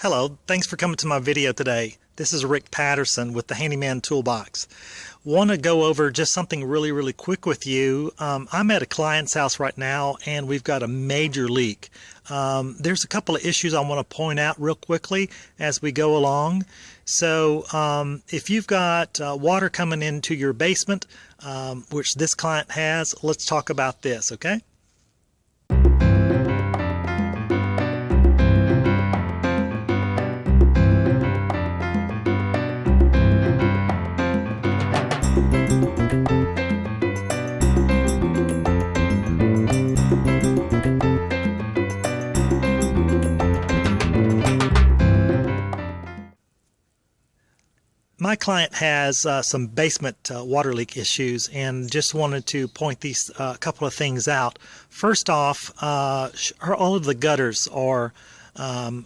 Hello, thanks for coming to my video today. This is Rick Patterson with the Handyman Toolbox. Want to go over just something really quick with you. I'm at a client's house right now and we've got a major leak. There's a couple of issues I want to point out real quickly as we go along. So if you've got water coming into your basement, which this client has, let's talk about this, okay? My client has some basement water leak issues and just wanted to point these couple of things out. First off, all of the gutters are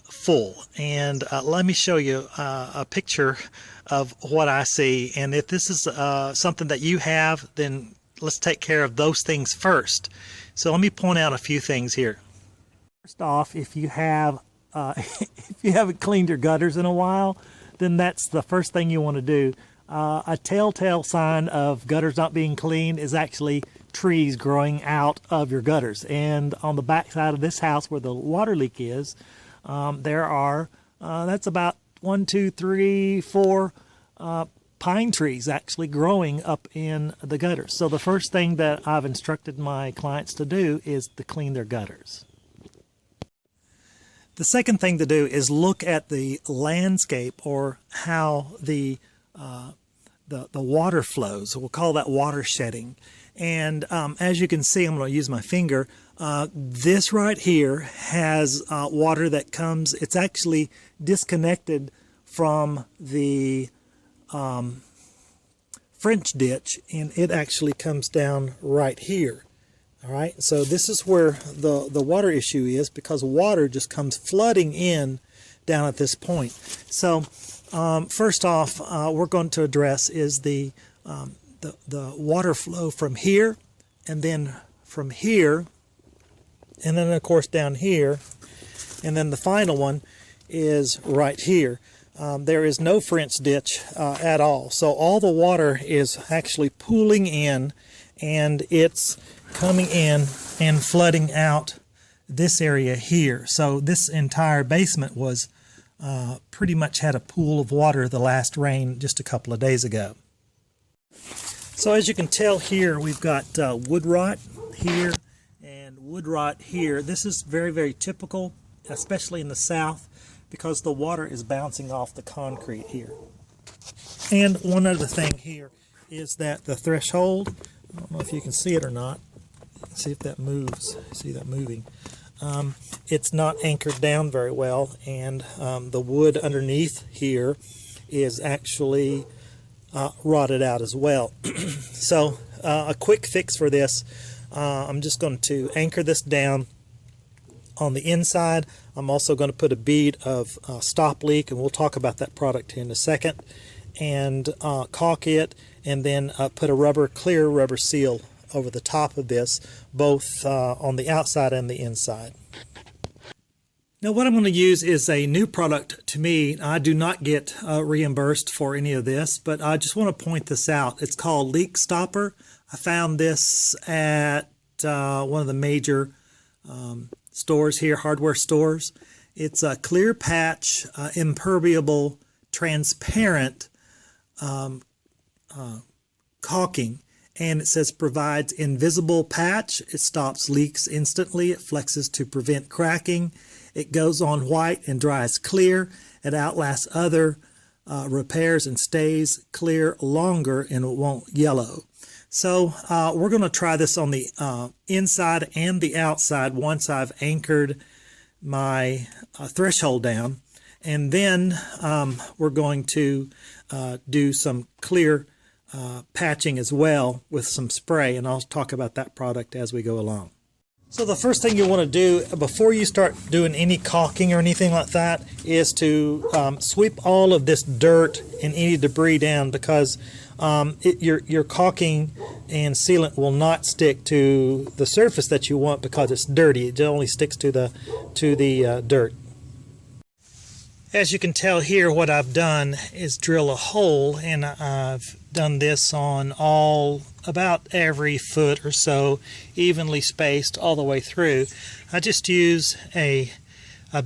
full, and let me show you a picture of what I see. And if this is something that you have, then let's take care of those things first. So let me point out a few things here. First off, if you have if you haven't cleaned your gutters in a while, then that's the first thing you want to do. A telltale sign of gutters not being clean is actually trees growing out of your gutters. And on the back side of this house where the water leak is, there are, that's about 1, 2, 3, 4 pine trees actually growing up in the gutters. So the first thing that I've instructed my clients to do is to clean their gutters. The second thing to do is look at the landscape, or how the water flows. We'll call that water shedding. And as you can see, I'm going to use my finger. This right here has water that comes. It's actually disconnected from the French ditch, and it actually comes down right here. All right, so this is where the water issue is, because water just comes flooding in down at this point. So first off, we're going to address is the water flow from here, and then from here, and then of course down here, and then the final one is right here. There is no French ditch at all, so all the water is actually pooling in, and it's coming in and flooding out this area here. So this entire basement was pretty much had a pool of water the last rain just a couple of days ago. So as you can tell here, we've got wood rot here and wood rot here. This is very typical, especially in the south, because the water is bouncing off the concrete here. And one other thing here is that the threshold, I don't know if you can see it or not. See if that moves. See that moving? It's not anchored down very well, and the wood underneath here is actually rotted out as well. So a quick fix for this, I'm just going to anchor this down on the inside. I'm also going to put a bead of stop leak, and we'll talk about that product in a second, and caulk it, and then put a clear rubber seal over the top of this, both on the outside and the inside. Now what I'm going to use is a new product to me. I do not get reimbursed for any of this, but I just want to point this out. It's called Leakstopper. I found this at one of the major stores here, hardware stores. It's a clear patch, impermeable, transparent caulking. And it says provides invisible patch. It stops leaks instantly. It flexes to prevent cracking. It goes on white and dries clear. It outlasts other repairs and stays clear longer, and it won't yellow. So we're going to try this on the inside and the outside once I've anchored my threshold down. And then we're going to do some clear patching as well with some spray, and I'll talk about that product as we go along. So the first thing you want to do before you start doing any caulking or anything like that is to sweep all of this dirt and any debris down, because your caulking and sealant will not stick to the surface that you want because it's dirty. It only sticks to the dirt. As you can tell here, what I've done is drill a hole, and I've done this on about every foot or so, evenly spaced all the way through. I just use a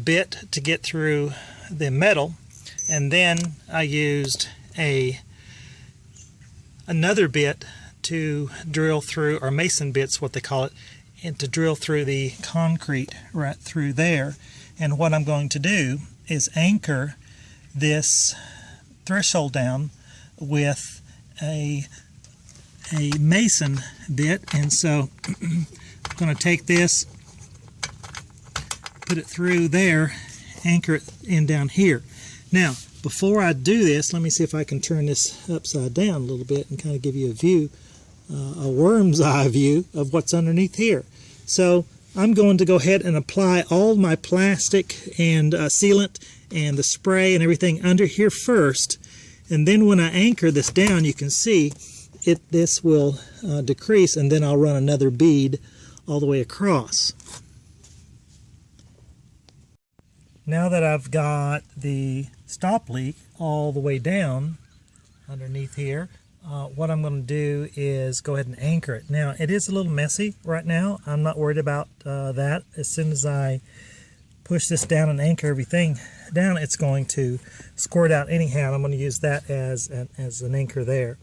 bit to get through the metal, and then I used another bit to drill through, or mason bits what they call it, and to drill through the concrete right through there. And what I'm going to do is anchor this threshold down with a mason bit. And so I'm going to take this, put it through there, anchor it in down here. Now, before I do this, let me see if I can turn this upside down a little bit and kind of give you a view, a worm's eye view of what's underneath here. So I'm going to go ahead and apply all my plastic and sealant and the spray and everything under here first, and then when I anchor this down, you can see this will decrease, and then I'll run another bead all the way across. Now that I've got the stop leak all the way down underneath here, what I'm going to do is go ahead and anchor it. Now, it is a little messy right now. I'm not worried about that. As soon as I push this down and anchor everything down, it's going to squirt out anyhow. I'm going to use that as an anchor there.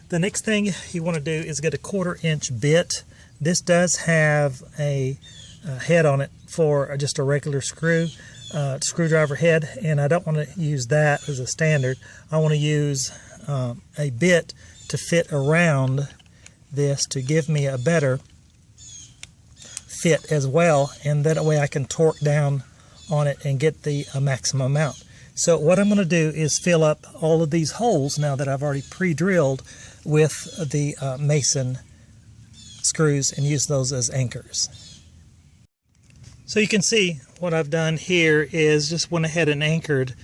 The next thing you want to do is get a 1/4 inch bit. This does have a head on it for just a regular screwdriver head, and I don't want to use that as a standard. I want to use a bit to fit around this to give me a better fit as well, and that way I can torque down on it and get the maximum amount. So what I'm going to do is fill up all of these holes now that I've already pre-drilled with the mason screws and use those as anchors. So you can see what I've done here is just went ahead and anchored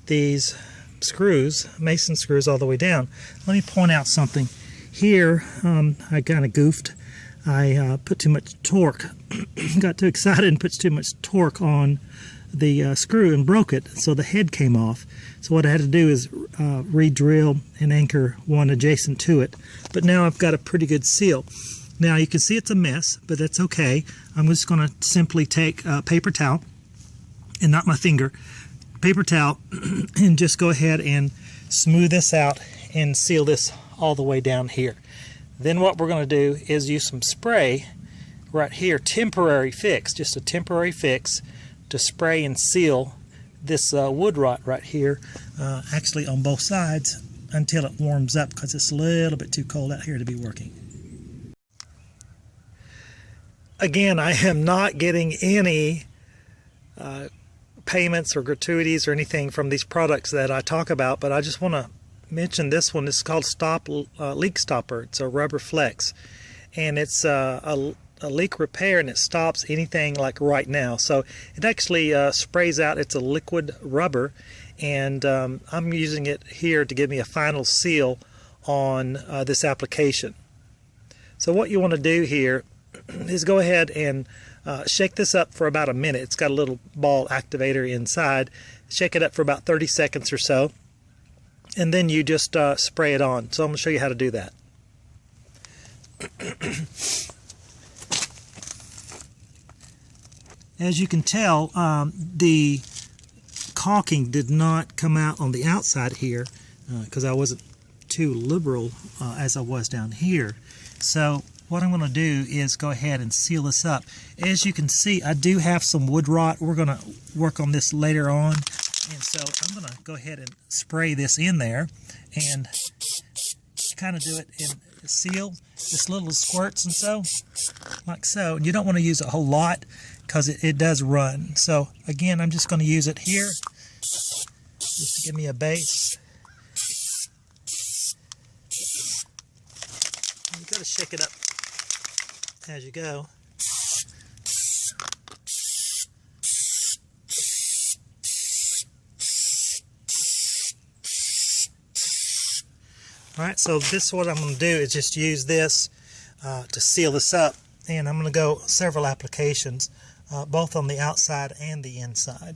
these screws, mason screws, all the way down. Let me point out something. Here I kind of goofed. I put too much torque, got too excited and put too much torque on the screw and broke it, so the head came off. So what I had to do is re-drill and anchor one adjacent to it. But now I've got a pretty good seal. Now you can see it's a mess, but that's okay. I'm just going to simply take a paper towel, and not my finger, paper towel, and just go ahead and smooth this out and seal this all the way down here. Then what we're going to do is use some spray right here, temporary fix, just a temporary fix to spray and seal this wood rot right here, actually on both sides until it warms up, because it's a little bit too cold out here to be working. Again, I am not getting any payments or gratuities or anything from these products that I talk about, but I just want to mention this one. This is called Leakstopper. It's a rubber flex, and it's a leak repair, and it stops anything like right now. So it actually sprays out. It's a liquid rubber, and I'm using it here to give me a final seal on this application. So what you want to do here is go ahead and shake this up for about a minute. It's got a little ball activator inside. Shake it up for about 30 seconds or so, and then you just spray it on. So I'm going to show you how to do that. As you can tell, the caulking did not come out on the outside here because I wasn't too liberal as I was down here. So what I'm going to do is go ahead and seal this up. As you can see, I do have some wood rot. We're going to work on this later on. And so I'm going to go ahead and spray this in there and kind of do it in seal, just little squirts and so, like so. And you don't want to use a whole lot because it does run. So again, I'm just going to use it here just to give me a base. You got to shake it up as you go. Alright, so this is what I'm going to do is just use this to seal this up, and I'm going to go several applications, both on the outside and the inside.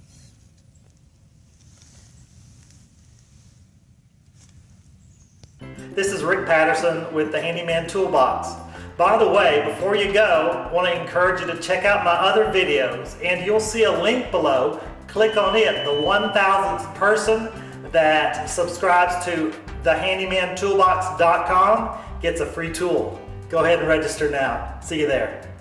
This is Rick Patterson with the Handyman Toolbox. By the way, before you go, I want to encourage you to check out my other videos, and you'll see a link below. Click on it. The 1,000th person that subscribes to TheHandymanToolbox.com gets a free tool. Go ahead and register now. See you there.